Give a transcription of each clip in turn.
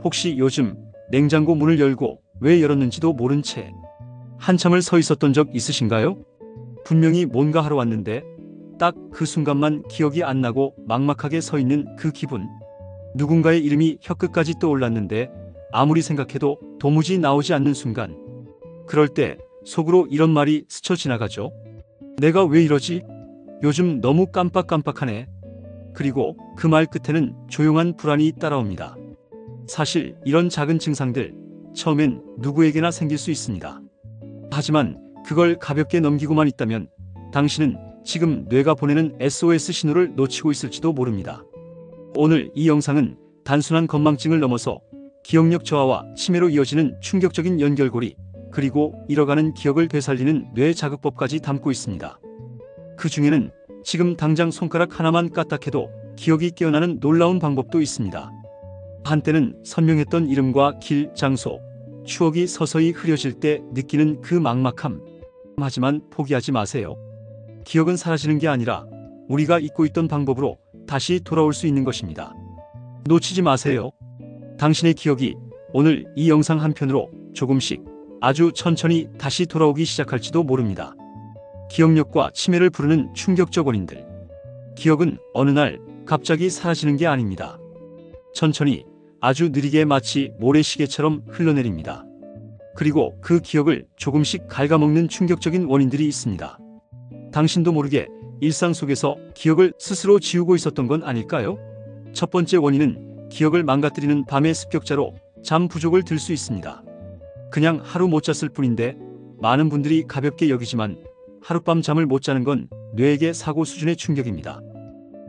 혹시 요즘 냉장고 문을 열고 왜 열었는지도 모른 채 한참을 서 있었던 적 있으신가요? 분명히 뭔가 하러 왔는데 딱 그 순간만 기억이 안 나고 막막하게 서 있는 그 기분. 누군가의 이름이 혀끝까지 떠올랐는데 아무리 생각해도 도무지 나오지 않는 순간. 그럴 때 속으로 이런 말이 스쳐 지나가죠. 내가 왜 이러지? 요즘 너무 깜빡깜빡하네. 그리고 그 말 끝에는 조용한 불안이 따라옵니다. 사실 이런 작은 증상들 처음엔 누구에게나 생길 수 있습니다. 하지만 그걸 가볍게 넘기고만 있다면 당신은 지금 뇌가 보내는 SOS 신호를 놓치고 있을지도 모릅니다. 오늘 이 영상은 단순한 건망증을 넘어서 기억력 저하와 치매로 이어지는 충격적인 연결고리, 그리고 잃어가는 기억을 되살리는 뇌 자극법까지 담고 있습니다. 그 중에는 지금 당장 손가락 하나만 까딱해도 기억이 깨어나는 놀라운 방법도 있습니다. 한때는 선명했던 이름과 길, 장소, 추억이 서서히 흐려질 때 느끼는 그 막막함. 하지만 포기하지 마세요. 기억은 사라지는 게 아니라 우리가 잊고 있던 방법으로 다시 돌아올 수 있는 것입니다. 놓치지 마세요. 당신의 기억이 오늘 이 영상 한편으로 조금씩 아주 천천히 다시 돌아오기 시작할지도 모릅니다. 기억력과 치매를 부르는 충격적 원인들. 기억은 어느 날 갑자기 사라지는 게 아닙니다. 천천히 아주 느리게 마치 모래시계처럼 흘러내립니다. 그리고 그 기억을 조금씩 갉아먹는 충격적인 원인들이 있습니다. 당신도 모르게 일상 속에서 기억을 스스로 지우고 있었던 건 아닐까요? 첫 번째 원인은 기억을 망가뜨리는 밤의 습격자로 잠 부족을 들 수 있습니다. 그냥 하루 못 잤을 뿐인데 많은 분들이 가볍게 여기지만 하룻밤 잠을 못 자는 건 뇌에게 사고 수준의 충격입니다.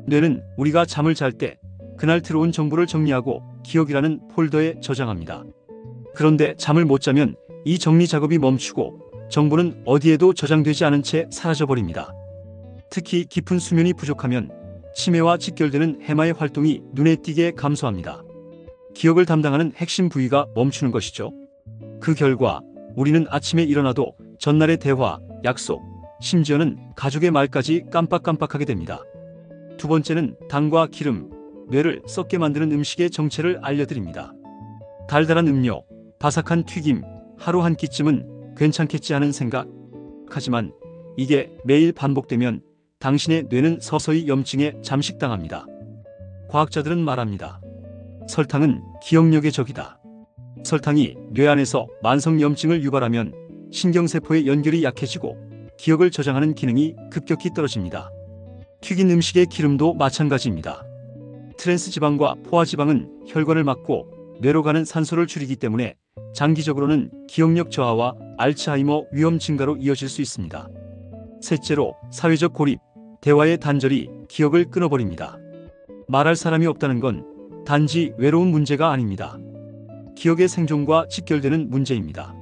뇌는 우리가 잠을 잘 때 그날 들어온 정보를 정리하고 기억이라는 폴더에 저장합니다. 그런데 잠을 못 자면 이 정리 작업이 멈추고 정보는 어디에도 저장되지 않은 채 사라져버립니다. 특히 깊은 수면이 부족하면 치매와 직결되는 해마의 활동이 눈에 띄게 감소합니다. 기억을 담당하는 핵심 부위가 멈추는 것이죠. 그 결과 우리는 아침에 일어나도 전날의 대화, 약속, 심지어는 가족의 말까지 깜빡깜빡하게 됩니다. 두 번째는 당과 기름, 뇌를 썩게 만드는 음식의 정체를 알려드립니다. 달달한 음료, 바삭한 튀김, 하루 한 끼쯤은 괜찮겠지 하는 생각. 하지만 이게 매일 반복되면 당신의 뇌는 서서히 염증에 잠식당합니다. 과학자들은 말합니다. 설탕은 기억력의 적이다. 설탕이 뇌 안에서 만성 염증을 유발하면 신경세포의 연결이 약해지고 기억을 저장하는 기능이 급격히 떨어집니다. 튀긴 음식의 기름도 마찬가지입니다. 트랜스 지방과 포화 지방은 혈관을 막고 뇌로 가는 산소를 줄이기 때문에 장기적으로는 기억력 저하와 알츠하이머 위험 증가로 이어질 수 있습니다. 셋째로 사회적 고립, 대화의 단절이 기억을 끊어버립니다. 말할 사람이 없다는 건 단지 외로운 문제가 아닙니다. 기억의 생존과 직결되는 문제입니다.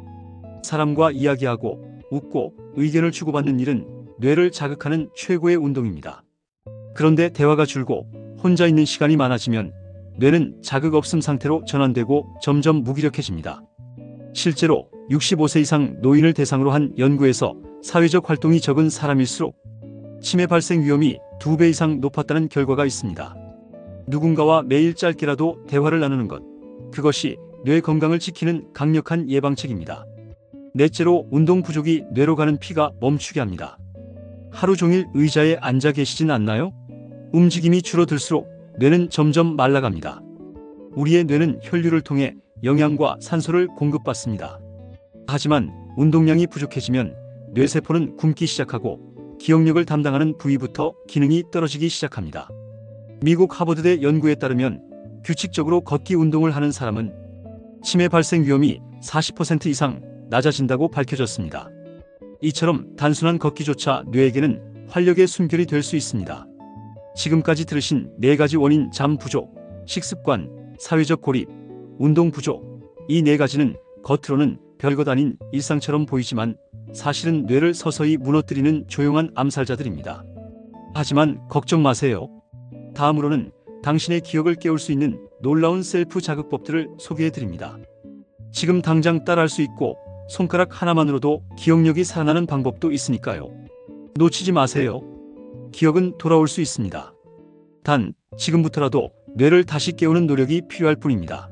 사람과 이야기하고 웃고 의견을 주고받는 일은 뇌를 자극하는 최고의 운동입니다. 그런데 대화가 줄고 혼자 있는 시간이 많아지면 뇌는 자극 없음 상태로 전환되고 점점 무기력해집니다. 실제로 65세 이상 노인을 대상으로 한 연구에서 사회적 활동이 적은 사람일수록 치매 발생 위험이 2배 이상 높았다는 결과가 있습니다. 누군가와 매일 짧게라도 대화를 나누는 것, 그것이 뇌 건강을 지키는 강력한 예방책입니다. 넷째로 운동 부족이 뇌로 가는 피가 멈추게 합니다. 하루 종일 의자에 앉아 계시진 않나요? 움직임이 줄어들수록 뇌는 점점 말라갑니다. 우리의 뇌는 혈류를 통해 영양과 산소를 공급받습니다. 하지만 운동량이 부족해지면 뇌세포는 굶기 시작하고 기억력을 담당하는 부위부터 기능이 떨어지기 시작합니다. 미국 하버드대 연구에 따르면 규칙적으로 걷기 운동을 하는 사람은 치매 발생 위험이 40% 이상 낮아진다고 밝혀졌습니다. 이처럼 단순한 걷기조차 뇌에게는 활력의 숨결이 될 수 있습니다. 지금까지 들으신 4가지 원인, 잠 부족, 식습관, 사회적 고립, 운동 부족, 이 4가지는 겉으로는 별것 아닌 일상처럼 보이지만 사실은 뇌를 서서히 무너뜨리는 조용한 암살자들입니다. 하지만 걱정 마세요. 다음으로는 당신의 기억을 깨울 수 있는 놀라운 셀프 자극법들을 소개해드립니다. 지금 당장 따라할 수 있고 손가락 하나만으로도 기억력이 살아나는 방법도 있으니까요. 놓치지 마세요. 기억은 돌아올 수 있습니다. 단 지금부터라도 뇌를 다시 깨우는 노력이 필요할 뿐입니다.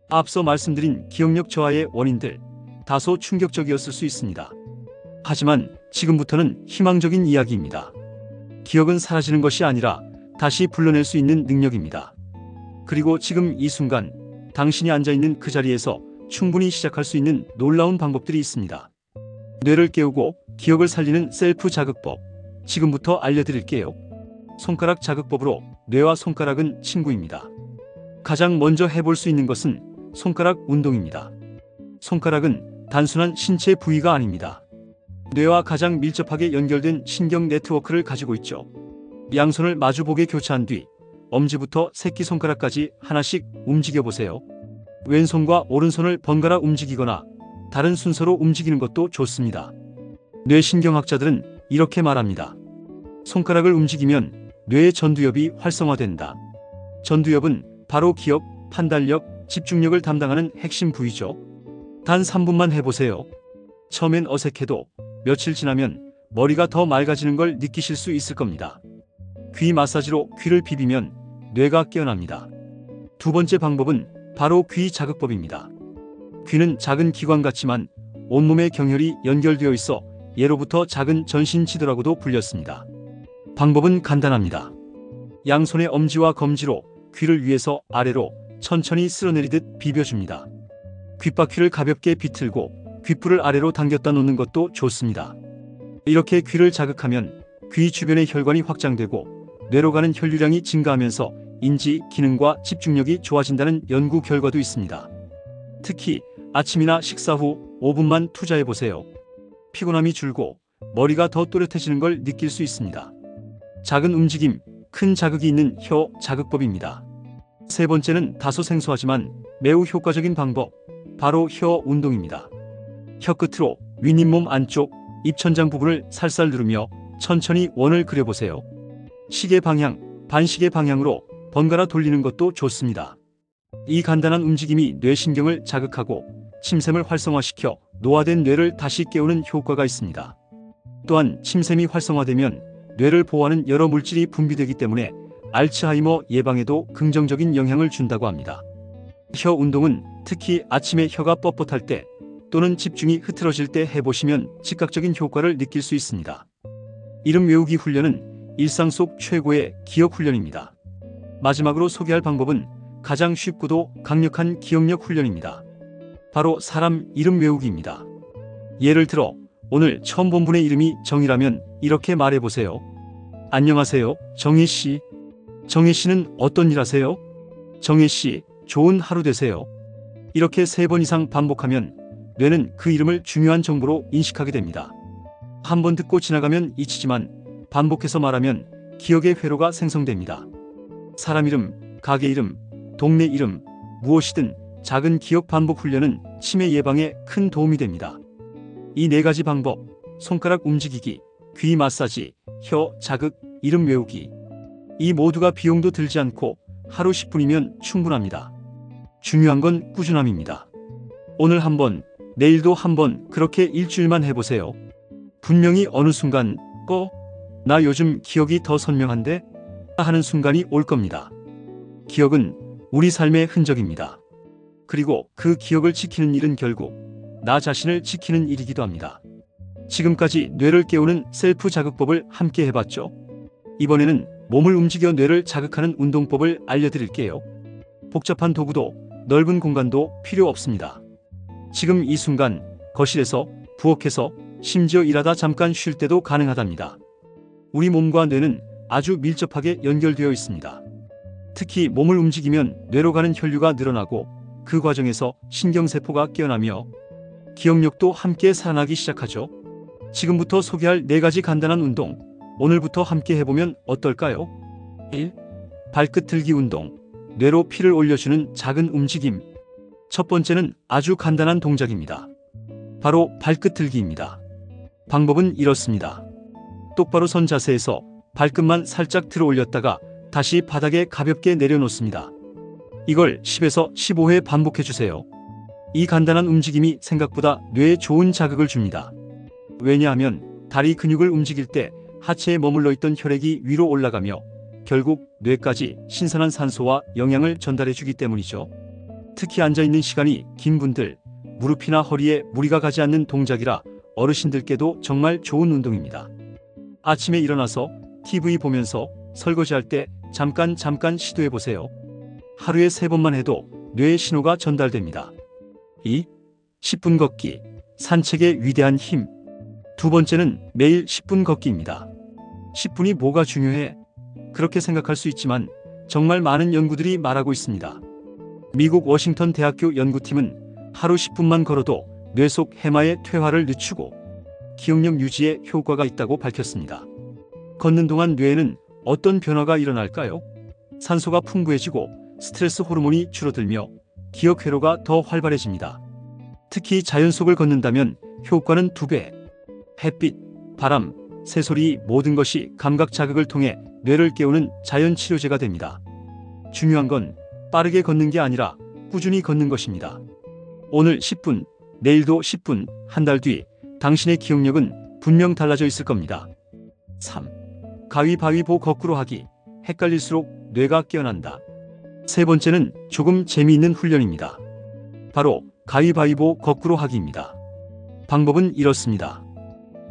앞서 말씀드린 기억력 저하의 원인들 다소 충격적이었을 수 있습니다. 하지만 지금부터는 희망적인 이야기입니다. 기억은 사라지는 것이 아니라 다시 불러낼 수 있는 능력입니다. 그리고 지금 이 순간 당신이 앉아있는 그 자리에서 충분히 시작할 수 있는 놀라운 방법들이 있습니다. 뇌를 깨우고 기억을 살리는 셀프 자극법, 지금부터 알려드릴게요. 손가락 자극법으로 뇌와 손가락은 친구입니다. 가장 먼저 해볼 수 있는 것은 손가락 운동입니다. 손가락은 단순한 신체 부위가 아닙니다. 뇌와 가장 밀접하게 연결된 신경 네트워크를 가지고 있죠. 양손을 마주보게 교차한 뒤 엄지부터 새끼손가락까지 하나씩 움직여 보세요. 왼손과 오른손을 번갈아 움직이거나 다른 순서로 움직이는 것도 좋습니다. 뇌신경학자들은 이렇게 말합니다. 손가락을 움직이면 뇌의 전두엽이 활성화된다. 전두엽은 바로 기억, 판단력, 집중력을 담당하는 핵심 부위죠. 단 3분만 해보세요. 처음엔 어색해도 며칠 지나면 머리가 더 맑아지는 걸 느끼실 수 있을 겁니다. 귀 마사지로 귀를 비비면 뇌가 깨어납니다. 두 번째 방법은 바로 귀 자극법입니다. 귀는 작은 기관 같지만 온몸의 경혈이 연결되어 있어 예로부터 작은 전신치도라고도 불렸습니다. 방법은 간단합니다. 양손의 엄지와 검지로 귀를 위에서 아래로 천천히 쓸어내리듯 비벼줍니다. 귓바퀴를 가볍게 비틀고 귓불을 아래로 당겼다 놓는 것도 좋습니다. 이렇게 귀를 자극하면 귀 주변의 혈관이 확장되고 뇌로 가는 혈류량이 증가하면서 인지, 기능과 집중력이 좋아진다는 연구 결과도 있습니다. 특히 아침이나 식사 후 5분만 투자해보세요. 피곤함이 줄고 머리가 더 또렷해지는 걸 느낄 수 있습니다. 작은 움직임, 큰 자극이 있는 혀 자극법입니다. 세 번째는 다소 생소하지만 매우 효과적인 방법, 바로 혀 운동입니다. 혀 끝으로 윗잇몸 안쪽, 입천장 부분을 살살 누르며 천천히 원을 그려보세요. 시계 방향, 반시계 방향으로 번갈아 돌리는 것도 좋습니다. 이 간단한 움직임이 뇌신경을 자극하고 침샘을 활성화시켜 노화된 뇌를 다시 깨우는 효과가 있습니다. 또한 침샘이 활성화되면 뇌를 보호하는 여러 물질이 분비되기 때문에 알츠하이머 예방에도 긍정적인 영향을 준다고 합니다. 혀 운동은 특히 아침에 혀가 뻣뻣할 때 또는 집중이 흐트러질 때 해보시면 즉각적인 효과를 느낄 수 있습니다. 이름 외우기 훈련은 일상 속 최고의 기억 훈련입니다. 마지막으로 소개할 방법은 가장 쉽고도 강력한 기억력 훈련입니다. 바로 사람 이름 외우기입니다. 예를 들어 오늘 처음 본 분의 이름이 정희라면 이렇게 말해보세요. 안녕하세요, 정희씨. 정희씨는 어떤 일 하세요? 정희씨, 좋은 하루 되세요. 이렇게 3번 이상 반복하면 뇌는 그 이름을 중요한 정보로 인식하게 됩니다. 한 번 듣고 지나가면 잊히지만 반복해서 말하면 기억의 회로가 생성됩니다. 사람 이름, 가게 이름, 동네 이름, 무엇이든 작은 기억 반복 훈련은 치매 예방에 큰 도움이 됩니다. 이 4가지 방법, 손가락 움직이기, 귀 마사지, 혀 자극, 이름 외우기. 이 모두가 비용도 들지 않고 하루 10분이면 충분합니다. 중요한 건 꾸준함입니다. 오늘 한 번, 내일도 한 번 그렇게 일주일만 해보세요. 분명히 어느 순간 나 요즘 기억이 더 선명한데? 하는 순간이 올 겁니다. 기억은 우리 삶의 흔적입니다. 그리고 그 기억을 지키는 일은 결국 나 자신을 지키는 일이기도 합니다. 지금까지 뇌를 깨우는 셀프 자극법을 함께 해봤죠? 이번에는 몸을 움직여 뇌를 자극하는 운동법을 알려드릴게요. 복잡한 도구도 넓은 공간도 필요 없습니다. 지금 이 순간 거실에서, 부엌에서, 심지어 일하다 잠깐 쉴 때도 가능하답니다. 우리 몸과 뇌는 아주 밀접하게 연결되어 있습니다. 특히 몸을 움직이면 뇌로 가는 혈류가 늘어나고 그 과정에서 신경세포가 깨어나며 기억력도 함께 살아나기 시작하죠. 지금부터 소개할 4가지 간단한 운동, 오늘부터 함께 해보면 어떨까요? 1. 발끝 들기 운동, 뇌로 피를 올려주는 작은 움직임. 첫 번째는 아주 간단한 동작입니다. 바로 발끝 들기입니다. 방법은 이렇습니다. 똑바로 선 자세에서 발끝만 살짝 들어 올렸다가 다시 바닥에 가볍게 내려놓습니다. 이걸 10에서 15회 반복해주세요. 이 간단한 움직임이 생각보다 뇌에 좋은 자극을 줍니다. 왜냐하면 다리 근육을 움직일 때 하체에 머물러 있던 혈액이 위로 올라가며 결국 뇌까지 신선한 산소와 영양을 전달해주기 때문이죠. 특히 앉아있는 시간이 긴 분들, 무릎이나 허리에 무리가 가지 않는 동작이라 어르신들께도 정말 좋은 운동입니다. 아침에 일어나서 TV 보면서 설거지할 때 잠깐 시도해보세요. 하루에 3번만 해도 뇌에 신호가 전달됩니다. 2. 10분 걷기, 산책의 위대한 힘. 두 번째는 매일 10분 걷기입니다. 10분이 뭐가 중요해? 그렇게 생각할 수 있지만 정말 많은 연구들이 말하고 있습니다. 미국 워싱턴 대학교 연구팀은 하루 10분만 걸어도 뇌 속 해마의 퇴화를 늦추고 기억력 유지에 효과가 있다고 밝혔습니다. 걷는 동안 뇌에는 어떤 변화가 일어날까요? 산소가 풍부해지고 스트레스 호르몬이 줄어들며 기억 회로가 더 활발해집니다. 특히 자연 속을 걷는다면 효과는 2배. 햇빛, 바람, 새소리 모든 것이 감각 자극을 통해 뇌를 깨우는 자연 치료제가 됩니다. 중요한 건 빠르게 걷는 게 아니라 꾸준히 걷는 것입니다. 오늘 10분, 내일도 10분, 한 달 뒤 당신의 기억력은 분명 달라져 있을 겁니다. 3. 가위바위보 거꾸로 하기. 헷갈릴수록 뇌가 깨어난다. 세 번째는 조금 재미있는 훈련입니다. 바로 가위바위보 거꾸로 하기입니다. 방법은 이렇습니다.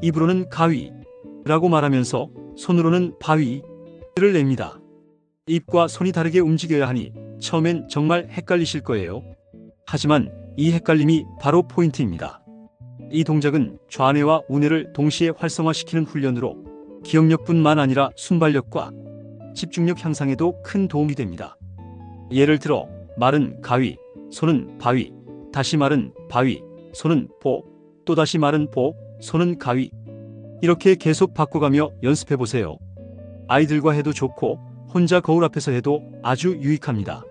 입으로는 가위라고 말하면서 손으로는 바위를 냅니다. 입과 손이 다르게 움직여야 하니 처음엔 정말 헷갈리실 거예요. 하지만 이 헷갈림이 바로 포인트입니다. 이 동작은 좌뇌와 우뇌를 동시에 활성화시키는 훈련으로 기억력뿐만 아니라 순발력과 집중력 향상에도 큰 도움이 됩니다. 예를 들어 말은 가위, 손은 바위, 다시 말은 바위, 손은 보, 또다시 말은 보, 손은 가위. 이렇게 계속 바꿔가며 연습해보세요. 아이들과 해도 좋고 혼자 거울 앞에서 해도 아주 유익합니다.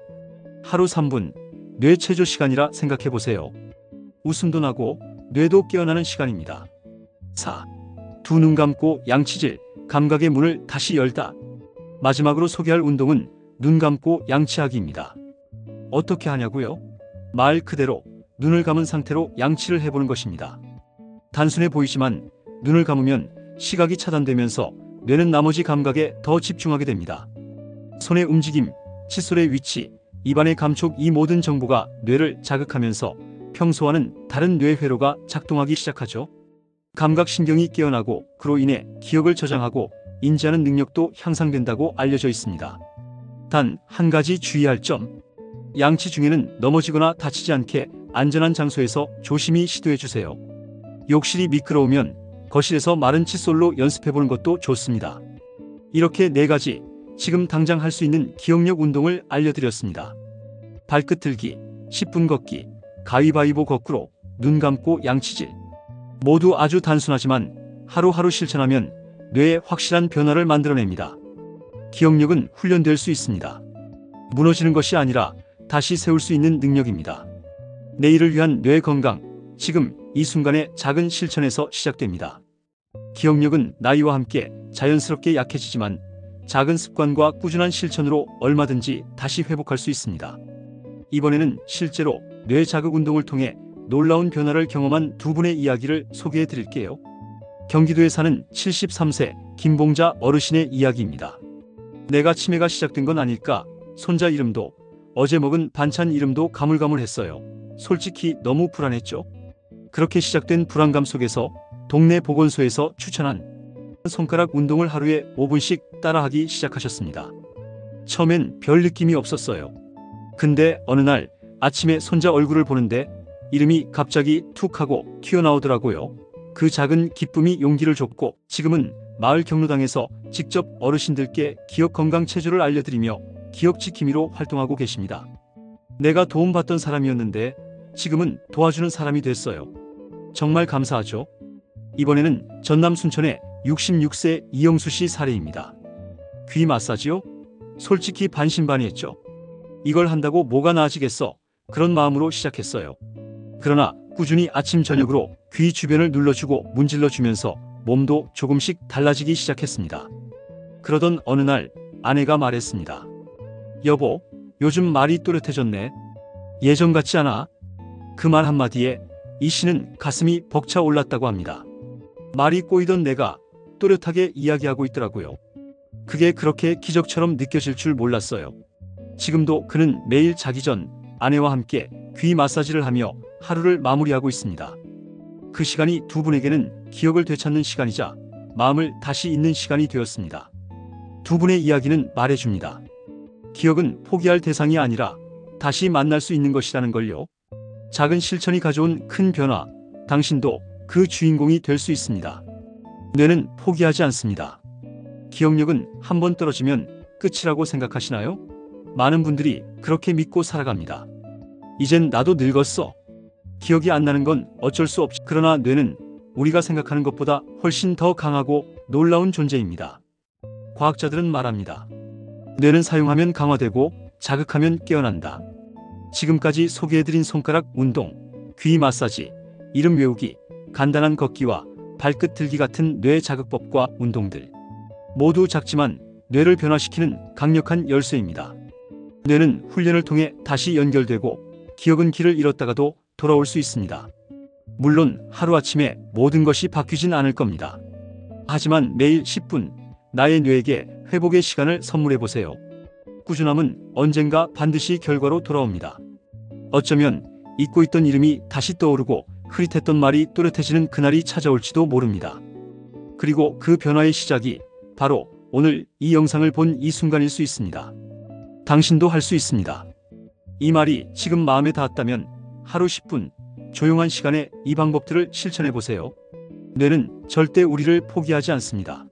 하루 3분, 뇌체조 시간이라 생각해보세요. 웃음도 나고 뇌도 깨어나는 시간입니다. 4. 두 눈 감고 양치질, 감각의 문을 다시 열다. 마지막으로 소개할 운동은 눈 감고 양치하기입니다. 어떻게 하냐고요? 말 그대로 눈을 감은 상태로 양치를 해보는 것입니다. 단순해 보이지만 눈을 감으면 시각이 차단되면서 뇌는 나머지 감각에 더 집중하게 됩니다. 손의 움직임, 칫솔의 위치, 입안의 감촉 이 모든 정보가 뇌를 자극하면서 평소와는 다른 뇌 회로가 작동하기 시작하죠. 감각신경이 깨어나고 그로 인해 기억을 저장하고 인지하는 능력도 향상된다고 알려져 있습니다. 단 한 가지 주의할 점. 양치 중에는 넘어지거나 다치지 않게 안전한 장소에서 조심히 시도해주세요. 욕실이 미끄러우면 거실에서 마른 칫솔로 연습해보는 것도 좋습니다. 이렇게 4가지 지금 당장 할 수 있는 기억력 운동을 알려드렸습니다. 발끝 들기, 10분 걷기, 가위바위보 거꾸로, 눈 감고 양치질. 모두 아주 단순하지만 하루하루 실천하면 뇌에 확실한 변화를 만들어냅니다. 기억력은 훈련될 수 있습니다. 무너지는 것이 아니라 다시 세울 수 있는 능력입니다. 내일을 위한 뇌 건강, 지금 이 순간의 작은 실천에서 시작됩니다. 기억력은 나이와 함께 자연스럽게 약해지지만 작은 습관과 꾸준한 실천으로 얼마든지 다시 회복할 수 있습니다. 이번에는 실제로 뇌 자극 운동을 통해 놀라운 변화를 경험한 2분의 이야기를 소개해 드릴게요. 경기도에 사는 73세 김봉자 어르신의 이야기입니다. 내가 치매가 시작된 건 아닐까? 손자 이름도 어제 먹은 반찬 이름도 가물가물했어요. 솔직히 너무 불안했죠. 그렇게 시작된 불안감 속에서 동네 보건소에서 추천한 손가락 운동을 하루에 5분씩 따라하기 시작하셨습니다. 처음엔 별 느낌이 없었어요. 근데 어느 날 아침에 손자 얼굴을 보는데 이름이 갑자기 툭 하고 튀어나오더라고요. 그 작은 기쁨이 용기를 줬고 지금은 마을 경로당에서 직접 어르신들께 기억 건강 체조를 알려드리며 기억 지킴이로 활동하고 계십니다. 내가 도움받던 사람이었는데 지금은 도와주는 사람이 됐어요. 정말 감사하죠. 이번에는 전남 순천의 66세 이영수 씨 사례입니다. 귀 마사지요? 솔직히 반신반의했죠. 이걸 한다고 뭐가 나아지겠어? 그런 마음으로 시작했어요. 그러나 꾸준히 아침 저녁으로 귀 주변을 눌러주고 문질러주면서 몸도 조금씩 달라지기 시작했습니다. 그러던 어느 날 아내가 말했습니다. 여보, 요즘 말이 또렷해졌네. 예전 같지 않아? 그 말 한마디에 이 씨는 가슴이 벅차 올랐다고 합니다. 말이 꼬이던 내가 또렷하게 이야기하고 있더라고요. 그게 그렇게 기적처럼 느껴질 줄 몰랐어요. 지금도 그는 매일 자기 전 아내와 함께 귀 마사지를 하며 하루를 마무리하고 있습니다. 그 시간이 두 분에게는 기억을 되찾는 시간이자 마음을 다시 잇는 시간이 되었습니다. 두 분의 이야기는 말해줍니다. 기억은 포기할 대상이 아니라 다시 만날 수 있는 것이라는 걸요. 작은 실천이 가져온 큰 변화, 당신도 그 주인공이 될 수 있습니다. 뇌는 포기하지 않습니다. 기억력은 한번 떨어지면 끝이라고 생각하시나요? 많은 분들이 그렇게 믿고 살아갑니다. 이젠 나도 늙었어. 기억이 안 나는 건 어쩔 수 없지. 그러나 뇌는 우리가 생각하는 것보다 훨씬 더 강하고 놀라운 존재입니다. 과학자들은 말합니다. 뇌는 사용하면 강화되고 자극하면 깨어난다. 지금까지 소개해드린 손가락 운동, 귀 마사지, 이름 외우기, 간단한 걷기와 발끝 들기 같은 뇌 자극법과 운동들. 모두 작지만 뇌를 변화시키는 강력한 열쇠입니다. 뇌는 훈련을 통해 다시 연결되고 기억은 길을 잃었다가도 돌아올 수 있습니다. 물론 하루아침에 모든 것이 바뀌진 않을 겁니다. 하지만 매일 10분 나의 뇌에게 회복의 시간을 선물해보세요. 꾸준함은 언젠가 반드시 결과로 돌아옵니다. 어쩌면 잊고 있던 이름이 다시 떠오르고 흐릿했던 말이 또렷해지는 그날이 찾아올지도 모릅니다. 그리고 그 변화의 시작이 바로 오늘 이 영상을 본 이 순간일 수 있습니다. 당신도 할 수 있습니다. 이 말이 지금 마음에 닿았다면 하루 10분 조용한 시간에 이 방법들을 실천해보세요. 뇌는 절대 우리를 포기하지 않습니다.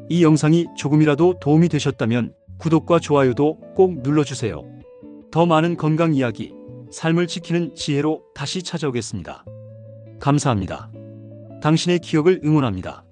이 영상이 조금이라도 도움이 되셨다면 구독과 좋아요도 꼭 눌러주세요. 더 많은 건강 이야기, 삶을 지키는 지혜로 다시 찾아오겠습니다. 감사합니다. 당신의 기억을 응원합니다.